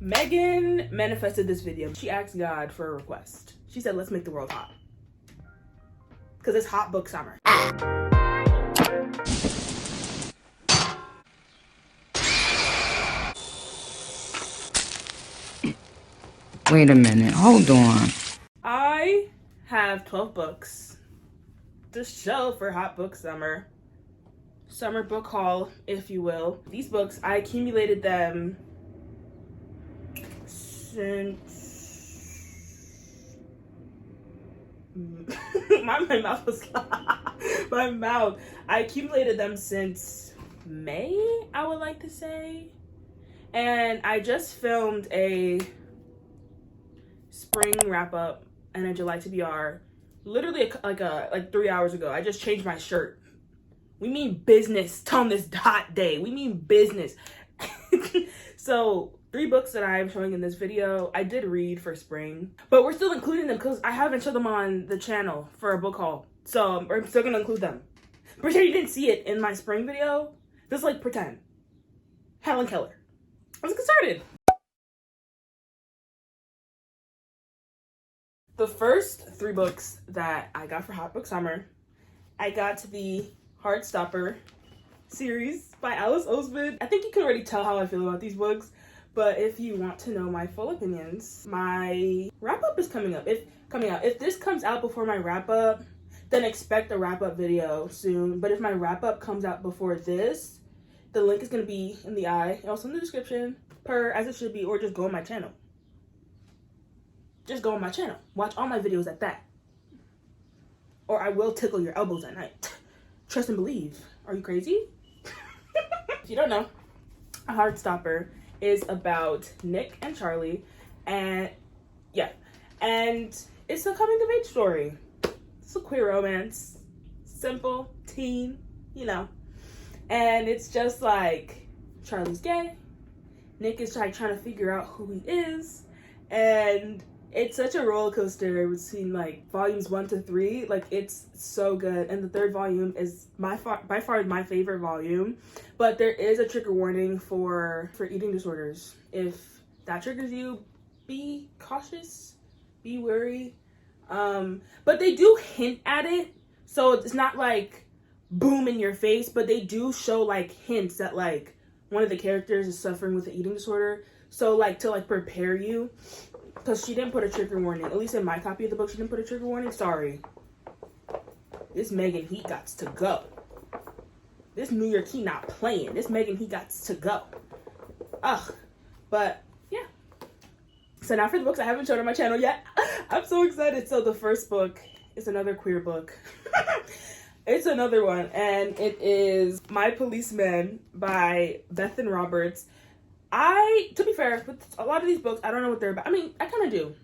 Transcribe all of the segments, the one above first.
Megan manifested this video. She asked God for a request. She said, let's make the world hot. Because it's hot book summer. Wait a minute, hold on. I have 12 books to show for hot book summer. Summer book haul, if you will. These books, I accumulated them since my mouth was my mouth. I accumulated them since May, I would like to say. And I just filmed a spring wrap up and a July TBR literally like 3 hours ago. I just changed my shirt. We mean business on this hot day. We mean business. So 3 books that I am showing in this video, I did read for spring, but we're still including them because I haven't showed them on the channel for a book haul. So I'm still gonna include them. Pretend you didn't see it in my spring video. Just like pretend. Helen Keller. Let's get started. The first 3 books that I got for Hot Book Summer, I got the Heartstopper series by Alice Oseman. I think you can already tell how I feel about these books, but if you want to know my full opinions, my wrap-up is coming up. If this comes out before my wrap-up, then expect a wrap-up video soon. But if my wrap-up comes out before this, the link is going to be in the eye and also in the description, as it should be, or just go on my channel. Just go on my channel. Watch all my videos at that. Or I will tickle your elbows at night. Trust and believe. Are you crazy? If you don't know, A Heartstopper is about Nick and Charlie. And yeah. And it's a coming of age story. It's a queer romance. Simple, teen, you know. And it's just like Charlie's gay. Nick is like trying to figure out who he is. And it's such a roller coaster between like volumes 1 to 3. Like it's so good, and the 3rd volume is by far my favorite volume. But there is a trigger warning for eating disorders. If that triggers you, be cautious, be wary. But they do hint at it, so it's not like boom in your face. But they do show like hints that like one of the characters is suffering with an eating disorder. So like to like prepare you. Because she didn't put a trigger warning. At least in my copy of the book, she didn't put a trigger warning. Sorry. This Megan Heat gots to go. This New York Heat not playing. This Megan Heat gots to go. Ugh. But, yeah. So now for the books I haven't shown on my channel yet. I'm so excited. So the first book is another queer book. It's another one. And it is My Policeman by Bethan Roberts. To be fair, with a lot of these books, I don't know what they're about. I mean, I kind of do.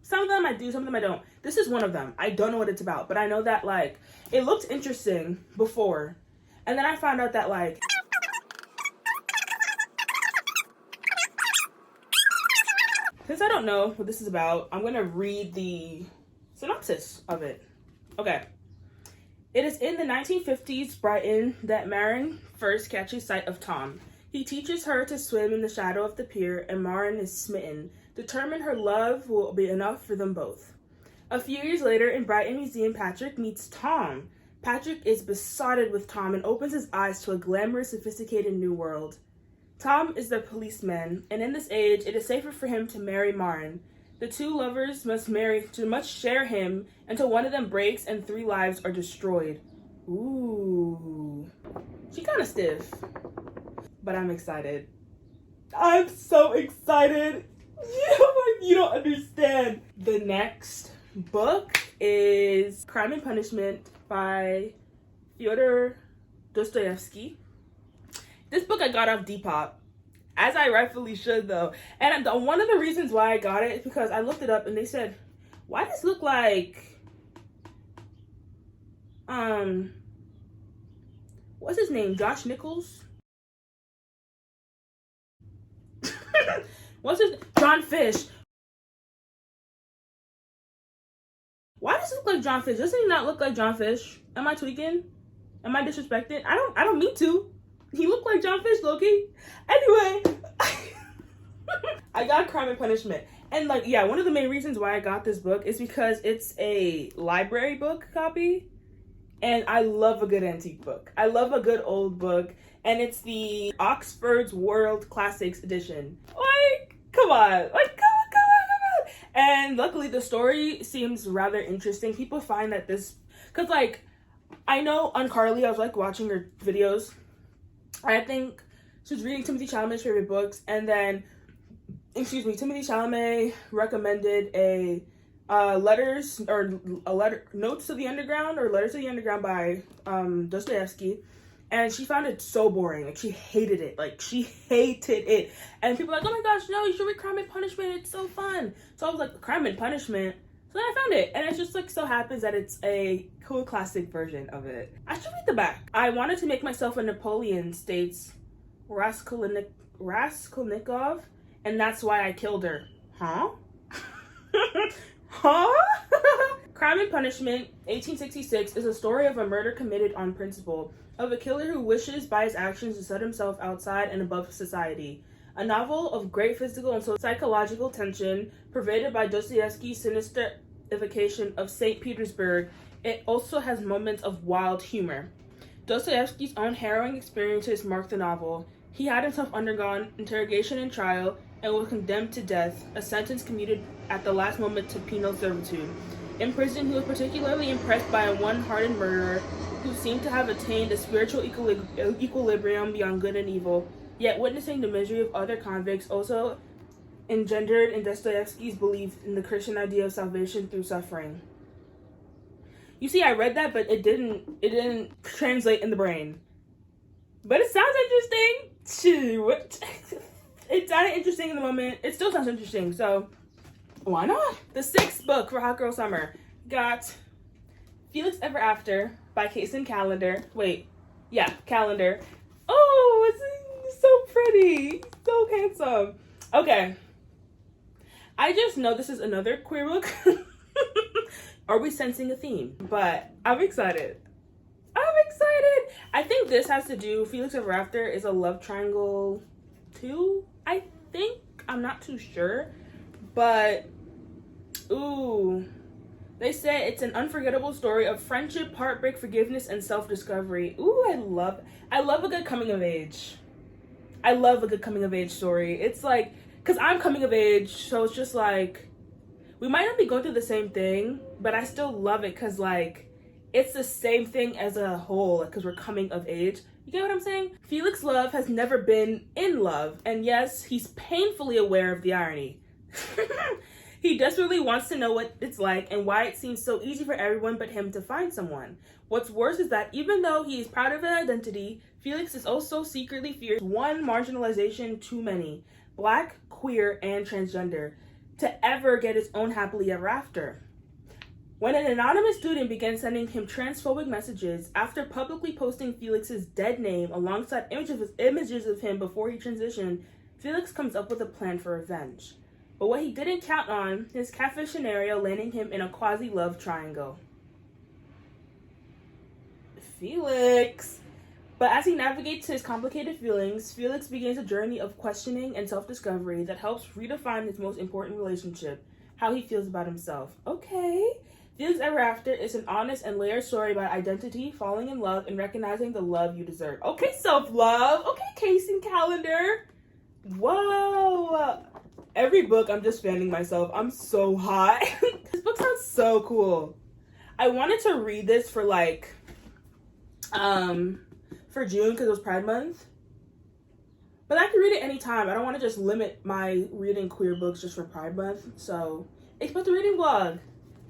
Some of them I do, some of them I don't. This is one of them. I don't know what it's about, but I know that, like, it looked interesting before. And then I found out that, like, since I don't know what this is about, I'm going to read the synopsis of it. Okay. It is in the 1950s Brighton that Marin first catches sight of Tom. He teaches her to swim in the shadow of the pier, and Marin is smitten, determined her love will be enough for them both. A few years later, in Brighton Museum, Patrick meets Tom. Patrick is besotted with Tom and opens his eyes to a glamorous, sophisticated new world. Tom is the policeman, and in this age, it is safer for him to marry Marin. The 2 lovers must share him until one of them breaks and 3 lives are destroyed. Ooh. She kind of stiff. But I'm excited. I'm so excited. You don't understand. The next book is Crime and Punishment by Fyodor Dostoevsky. This book I got off Depop, as I rightfully should though. And one of the reasons why I got it is because I looked it up and they said, why does this look like, what's his name? Josh Nichols? What's his John Fish? Why does it look like John Fish? Doesn't he not look like John Fish? Am I tweaking? Am I disrespecting? I don't mean to. He looked like John Fish, Loki. Anyway, I got Crime and Punishment. And like, yeah, one of the main reasons why I got this book is because it's a library book copy. And I love a good antique book. I love a good old book. And it's the Oxford's World Classics edition. Like, come on. Like, come on. And luckily the story seems rather interesting. People find that this, because like, I know on Carly, I was like watching her videos. I think she was reading Timothy Chalamet's favorite books. And then, Timothy Chalamet recommended Notes to the Underground or Letters to the Underground by Dostoevsky. And she found it so boring. Like, she hated it. And people were like, oh my gosh, no, you should read Crime and Punishment. It's so fun. So I was like, Crime and Punishment? So then I found it. And it just like so happens that it's a cool classic version of it. I should read the back. I wanted to make myself a Napoleon, states Raskolnikov. And that's why I killed her. Huh? Huh? Crime and Punishment, 1866, is a story of a murder committed on principle, of a killer who wishes by his actions to set himself outside and above society. A novel of great physical and psychological tension, pervaded by Dostoevsky's sinister evocation of St. Petersburg. It also has moments of wild humor. Dostoevsky's own harrowing experiences mark the novel. He had himself undergone interrogation and trial, and was condemned to death, a sentence commuted at the last moment to penal servitude. In prison, he was particularly impressed by a one-hearted murderer who seemed to have attained a spiritual equilibrium beyond good and evil, yet witnessing the misery of other convicts also engendered in Dostoevsky's belief in the Christian idea of salvation through suffering. You see, I read that, but it didn't translate in the brain. But it sounds interesting. What? It sounded interesting in the moment. It still sounds interesting, so why not? The 6th book for Hot Girl Summer got Felix Ever After by Kason Calendar. Calendar. Oh, it's so pretty. So handsome. Okay. I just know this is another queer book. Are we sensing a theme? But I'm excited. I think this has to do, Felix Ever After is a love triangle too, I think. I'm not too sure. But, ooh. They say it's an unforgettable story of friendship, heartbreak, forgiveness, and self-discovery. Ooh, I love a good coming of age. I love a good coming of age story. It's like, because I'm coming of age, so it's just like, we might not be going through the same thing, but I still love it because, like, it's the same thing as a whole, because we're coming of age. You get what I'm saying? Felix Love has never been in love, and yes, he's painfully aware of the irony. He desperately wants to know what it's like and why it seems so easy for everyone but him to find someone. What's worse is that even though he is proud of his identity, Felix is also secretly fears one marginalization too many, Black, queer, and transgender, to ever get his own happily ever after. When an anonymous student began sending him transphobic messages after publicly posting Felix's dead name alongside images of him before he transitioned, Felix comes up with a plan for revenge. But what he didn't count on, his catfish scenario landing him in a quasi-love triangle. Felix! But as he navigates his complicated feelings, Felix begins a journey of questioning and self-discovery that helps redefine his most important relationship, how he feels about himself. Okay. Felix Ever After is an honest and layered story about identity, falling in love, and recognizing the love you deserve. Okay, self-love. Okay, Kason Calendar. Whoa. Every book, I'm just fanning myself. I'm so hot. This book sounds so cool. I wanted to read this for like, for June because it was Pride Month. But I can read it anytime. I don't want to just limit my reading queer books just for Pride Month. So, expect a reading vlog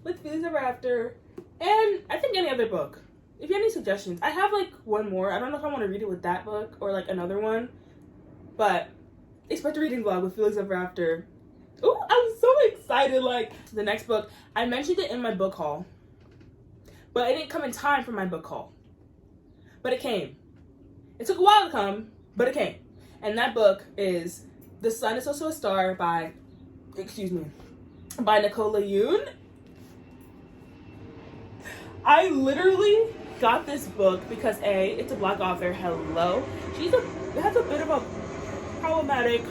with Felix Ever After. And I think any other book. If you have any suggestions. I have like one more. I don't know if I want to read it with that book or like another one. But expect a reading vlog with Felix Ever After. Ooh, I'm so excited. Like, the next book, I mentioned it in my book haul. But it didn't come in time for my book haul. But it came. It took a while to come, but it came. And that book is The Sun Is Also a Star by Nicola Yoon. I literally got this book because A, it's a Black author, hello. It has a bit of a problematic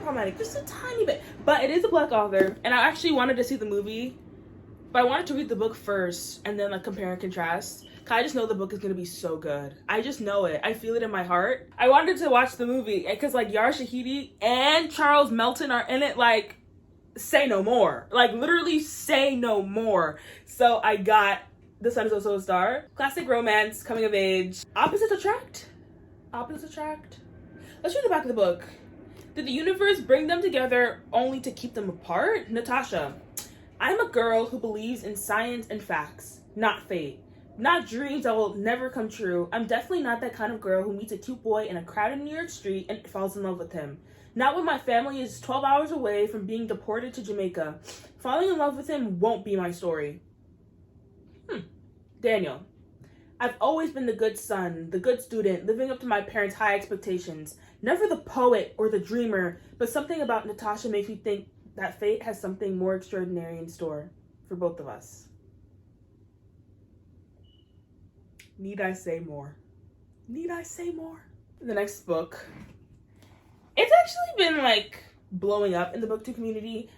problematic, just a tiny bit. But it is a Black author, and I actually wanted to see the movie, but I wanted to read the book first and then like compare and contrast. I just know the book is gonna be so good. I just know it. I feel it in my heart. I wanted to watch the movie because like Yara Shahidi and Charles Melton are in it. Like, say no more. Like, literally say no more. So I got The Sun Is Also a Star. Classic romance, coming of age. Opposites attract? Opposites attract? Let's read the back of the book. Did the universe bring them together only to keep them apart? Natasha. I'm a girl who believes in science and facts, not fate. Not dreams that will never come true. I'm definitely not that kind of girl who meets a cute boy in a crowded New York street and falls in love with him. Not when my family is 12 hours away from being deported to Jamaica. Falling in love with him won't be my story. Daniel. I've always been the good son, the good student, living up to my parents' high expectations. Never the poet or the dreamer, but something about Natasha makes me think that fate has something more extraordinary in store for both of us. Need I say more? Need I say more? The next book. It's actually been like blowing up in the booktube community.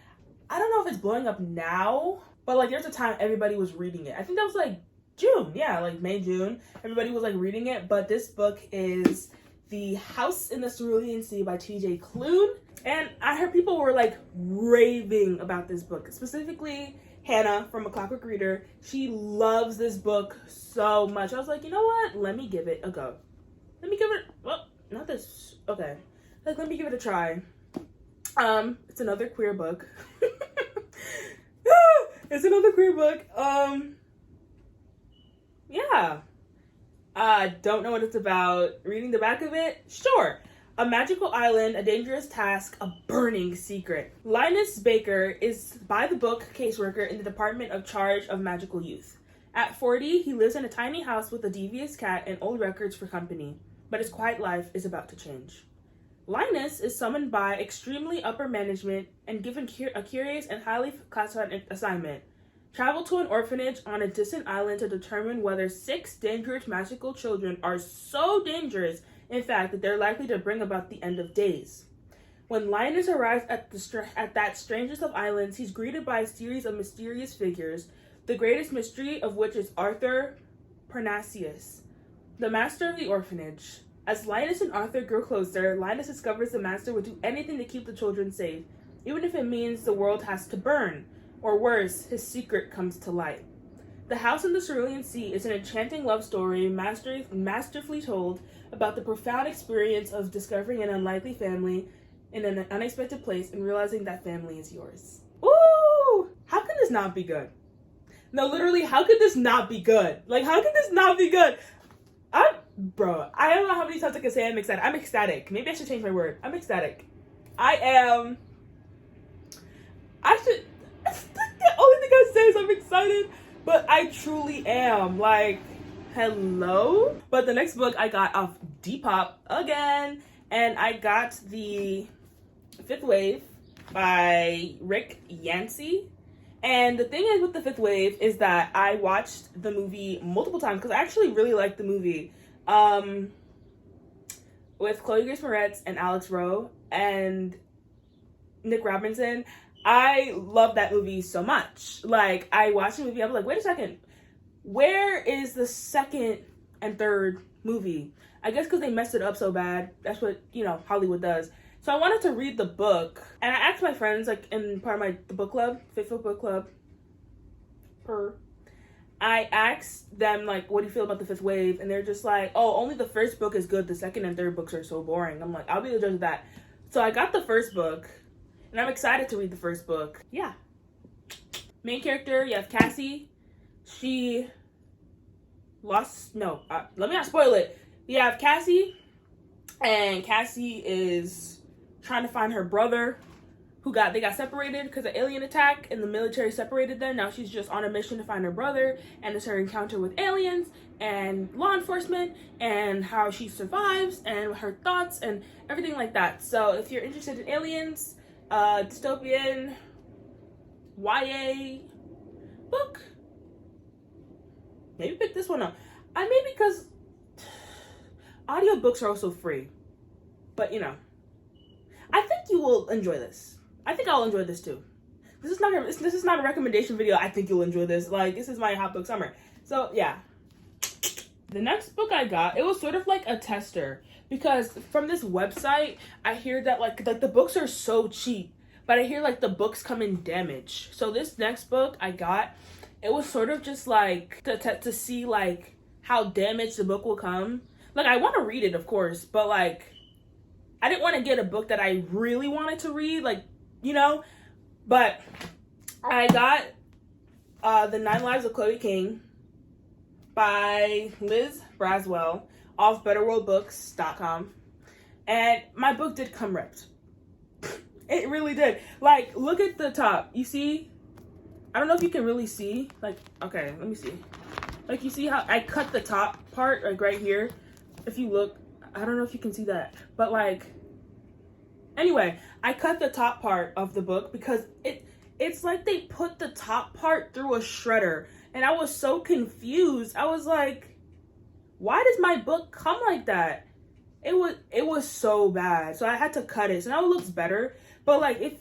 I don't know if it's blowing up now, but like there's a time everybody was reading it. I think that was like June. Yeah, like May, June. Everybody was like reading it, but this book is The House in the Cerulean Sea by T.J. Klune. And I heard people were like raving about this book, specifically Hannah from A Clockwork Reader. She loves this book so much. I was like, you know what? Let me give it a go. Let me give it, well, not this, okay. Like, let me give it a try. It's another queer book. It's another queer book. Yeah. Don't know what it's about. Reading the back of it? Sure. A magical island, a dangerous task, a burning secret. Linus Baker is by-the-book caseworker in the Department of Charge of Magical Youth. At 40, he lives in a tiny house with a devious cat and old records for company, but his quiet life is about to change. Linus is summoned by extremely upper management and given a curious and highly classified assignment. Travel to an orphanage on a distant island to determine whether 6 dangerous magical children are so dangerous, in fact, that they're likely to bring about the end of days. When Linus arrives at that strangest of islands, he's greeted by a series of mysterious figures, the greatest mystery of which is Arthur Parnassus, the master of the orphanage. As Linus and Arthur grow closer, Linus discovers the master would do anything to keep the children safe, even if it means the world has to burn, or worse, his secret comes to light. The House in the Cerulean Sea is an enchanting love story masterfully told about the profound experience of discovering an unlikely family in an unexpected place and realizing that family is yours. Ooh! How can this not be good? No, literally, how could this not be good? Like, how could this not be good? Bro, I don't know how many times I can say I'm excited. I'm ecstatic. Maybe I should change my word. I'm ecstatic. The only thing I say is I'm excited, but I truly am. Like, hello? But the next book I got off Depop again, and I got The Fifth Wave by Rick Yancey. And the thing is with The Fifth Wave is that I watched the movie multiple times because I actually really liked the movie. With Chloe Grace Moretz and Alex Rowe and Nick Robinson. I love that movie so much. Like, I watched the movie, I was like, wait a second. Where is the second and third movie? I guess because they messed it up so bad. That's what, Hollywood does. So I wanted to read the book. And I asked my friends, like, in part of the book club, Facebook book club, I asked them, like, what do you feel about The Fifth Wave? And they're just like, oh, only the first book is good. The second and third books are so boring. I'm like, I'll be the judge of that. So I got the first book. And I'm excited to read the first book. Yeah. Main character, you have Cassie. She lost... No, let me not spoil it. You have Cassie. And Cassie is trying to find her brother. They got separated because of alien attack. And the military separated them. Now she's just on a mission to find her brother. And it's her encounter with aliens. And law enforcement. And how she survives. And her thoughts. And everything like that. So if you're interested in aliens... dystopian YA book. Maybe pick this one up. Because audiobooks are also free. But I think you will enjoy this. I think I'll enjoy this too. This is not a recommendation video. I think you'll enjoy this. Like, this is my hot book summer. So yeah. The next book I got, it was sort of like a tester, because from this website, I hear that like the books are so cheap, but I hear like the books come in damaged. So this next book I got, it was sort of just like to see like how damaged the book will come. Like, I want to read it, of course, but like I didn't want to get a book that I really wanted to read, like, you know. But I got The 9 Lives of Chloe King by Liz Braswell off betterworldbooks.com. And my book did come ripped. It really did. Like, look at the top. You see? I don't know if you can really see. Like, okay, let me see. Like, you see how I cut the top part, like right here? If you look, I don't know if you can see that. But like, anyway, I cut the top part of the book because it's like they put the top part through a shredder. And I was so confused. I was like, why does my book come like that? It was so bad. So I had to cut it. So now it looks better. But like, if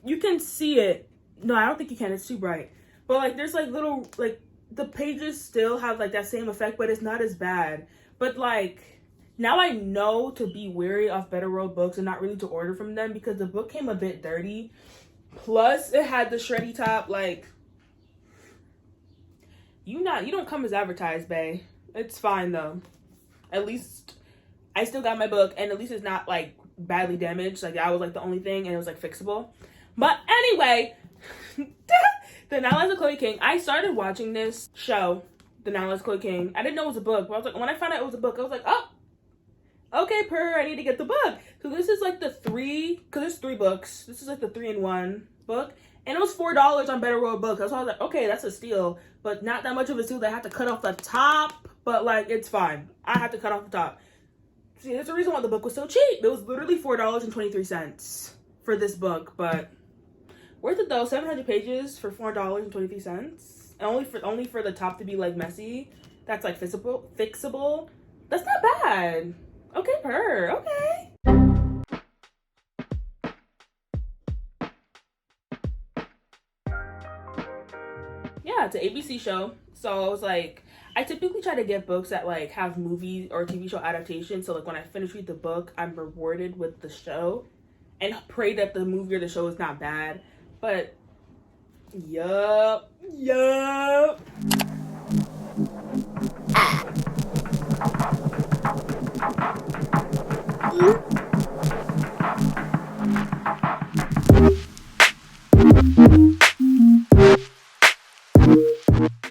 you can see it, no, I don't think you can. It's too bright. But like, there's like little, like, the pages still have like that same effect, but it's not as bad. But like, now I know to be wary of Better World Books and not really to order from them, because the book came a bit dirty. Plus, it had the shreddy top. Like, you don't come as advertised, bae. It's fine though. At least I still got my book, and at least it's not like badly damaged. Like, that was like the only thing, and it was like fixable. But anyway, The 9 Lives of Chloe King. I started watching this show, The 9 Lives of Chloe King. I didn't know it was a book, but I was like, when I found out it was a book, I was like, oh, okay, I need to get the book. So this is like because there's 3 books. This is like the 3-in-1 book. And it was $4 on Better World Books. So I was like, okay, that's a steal. But not that much of a steal that I have to cut off the top. But like, it's fine. I have to cut off the top. See, there's a reason why the book was so cheap. It was literally $4.23 for this book. But worth it though. 700 pages for $4.23. And only for the top to be like messy. That's like fixable. That's not bad. Okay, okay. Yeah, it's an ABC show. So I was like, I typically try to get books that like have movie or TV show adaptations. So like when I finish reading the book, I'm rewarded with the show, and pray that the movie or the show is not bad. But yup.